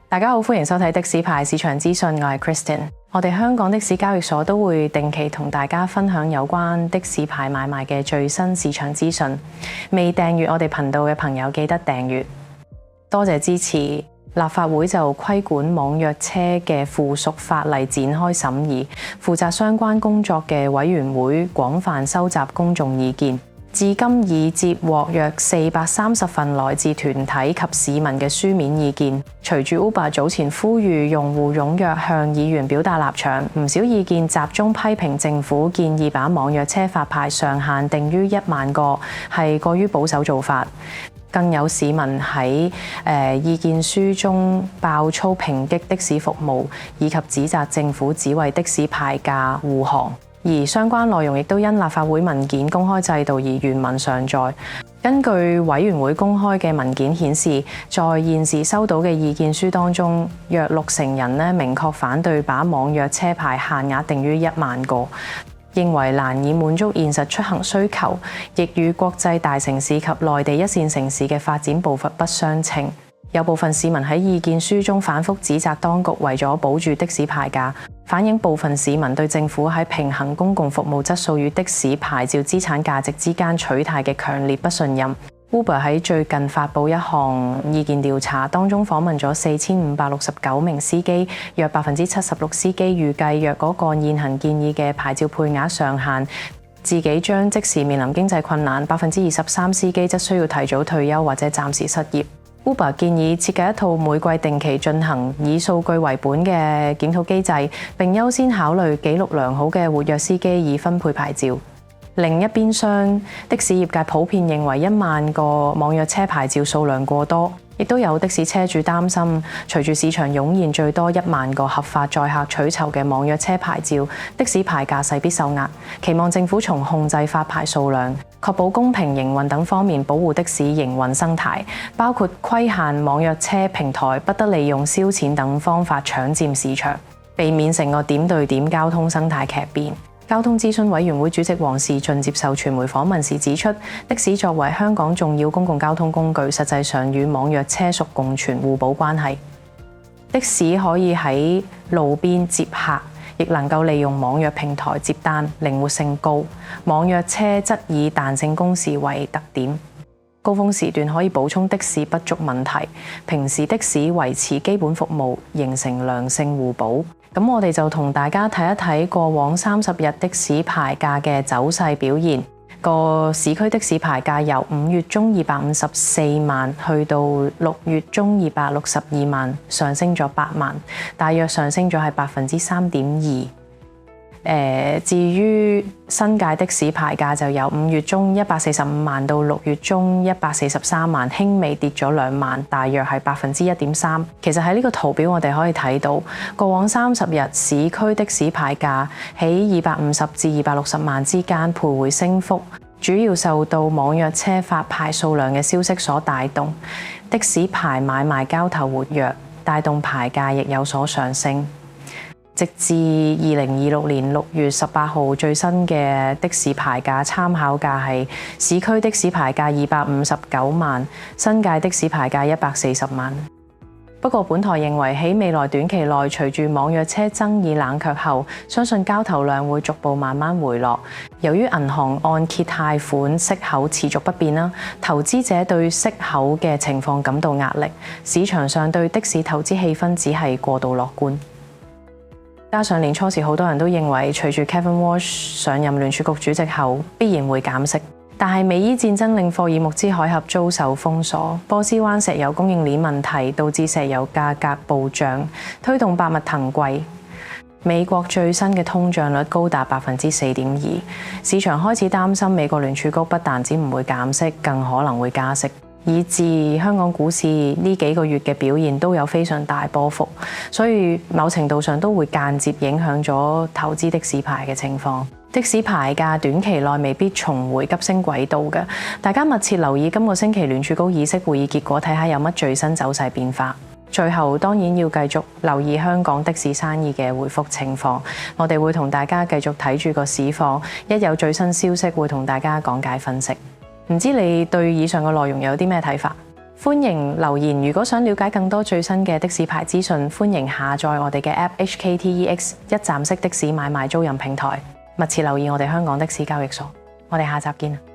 大家好，歡迎收睇的士牌市場資訊，我係 Kristen。我哋香港的士交易所都會定期同大家分享有關的士牌買賣嘅最新市場資訊。未訂閱我哋頻道嘅朋友記得訂閱。多謝支持。立法會就規管網約車嘅附屬法例展開審議，負責相關工作嘅委員會廣泛收集公眾意見。至今已接獲約430份來自團體及市民嘅書面意見。隨住 Uber 早前呼籲用戶踴躍向議員表達立場，唔少意見集中批評政府建議把網約車發牌上限定於1萬個，係過於保守做法。更有市民喺意見書中爆粗抨擊的士服務，以及指責政府只為的士牌價護航。而相關內容亦都因立法會文件公開制度而原文上載。根據委員會公開嘅文件顯示，在現時收到嘅意見書當中，約60人明確反對把網約車牌限額定於1萬個，認為難以滿足現實出行需求，亦與國際大城市及內地一線城市嘅發展步伐不相稱。有部分市民喺意見書中反覆指責當局為咗保住的士牌價，反映部分市民對政府喺平衡公共服務質素與的士牌照資產價值之間取態嘅強烈不信任。Uber 喺最近發布一項意見調查，當中訪問咗4569名司機，約76%司機預計若嗰個現行建議嘅牌照配額上限，自己將即時面臨經濟困難。23%司機則需要提早退休或者暫時失業。Uber 建議設計一套每季定期進行以數據為本嘅檢討機制，並優先考慮記錄良好嘅活躍司機以分配牌照。另一邊廂，的士業界普遍認為1萬個網約車牌照數量過多，亦都有的士車主擔心，隨住市場湧現最多1萬個合法載客取酬嘅網約車牌照，的士牌價勢必受壓。期望政府從控制發牌數量、確保公平營運等方面保護的士營運生態，包括規限網約車平台不得利用燒錢等方法搶佔市場，避免成個點對點交通生態劇變。交通諮詢委員會主席黃士進接受傳媒訪問時指出，的士作為香港重要公共交通工具，實際上與網約車屬共存互補關係。的士可以喺路邊接客，亦能夠利用網約平台接單，靈活性高。網約車則以彈性工時為特點，高峰時段可以補充的士不足問題，平時的士維持基本服務，形成良性互補。咁我哋就同大家睇一睇過往30日的士牌價嘅走勢表現。個市區的士牌價由5月中254萬去到6月中262萬，上升咗8萬，大約上升咗係3.2%。至於新界的士牌價就由5月中145萬到6月中143萬，輕微跌咗2萬，大約係1.3%。其實喺呢個圖表我哋可以睇到，過往30日市區的士牌價喺250至260萬之間徘徊升幅，主要受到網約車發牌數量嘅消息所帶動，的士牌買賣交投活躍，帶動牌價亦有所上升。直至2026年6月18號最新嘅的士牌價參考價係市區的士牌價259萬，新界的士牌價140萬。不過本台認為喺未來短期內，隨住網約車爭議冷卻後，相信交投量會逐步慢慢回落。由於銀行按揭貸款息口持續不變啦，投資者對息口嘅情況感到壓力，市場上對的士投資氣氛只係過度樂觀。加上年初時好多人都認為，隨住 Kevin Walsh 上任聯儲局主席後，必然會減息。但係美伊戰爭令霍爾木茲海峽遭受封鎖，波斯灣石油供應鏈問題導致石油價格暴漲，推動百物騰貴。美國最新嘅通脹率高達4.2%，市場開始擔心美國聯儲局不但止唔會減息，更可能會加息。以致香港股市呢幾個月嘅表現都有非常大波幅，所以某程度上都會間接影響咗投資的士牌嘅情況。的士牌價短期內未必重回急升軌道嘅，大家密切留意今個星期聯儲局議息會議結果，睇下有乜最新走勢變化。最後當然要繼續留意香港的士生意嘅回復情況，我哋會同大家繼續睇住個市況，一有最新消息會同大家講解分析。唔知你對以上嘅內容有啲咩睇法？歡迎留言。如果想了解更多最新嘅的士牌資訊，歡迎下載我哋嘅 App HKTEX 一站式的士買賣租賃平台，密切留意我哋香港的士交易所。我哋下集見。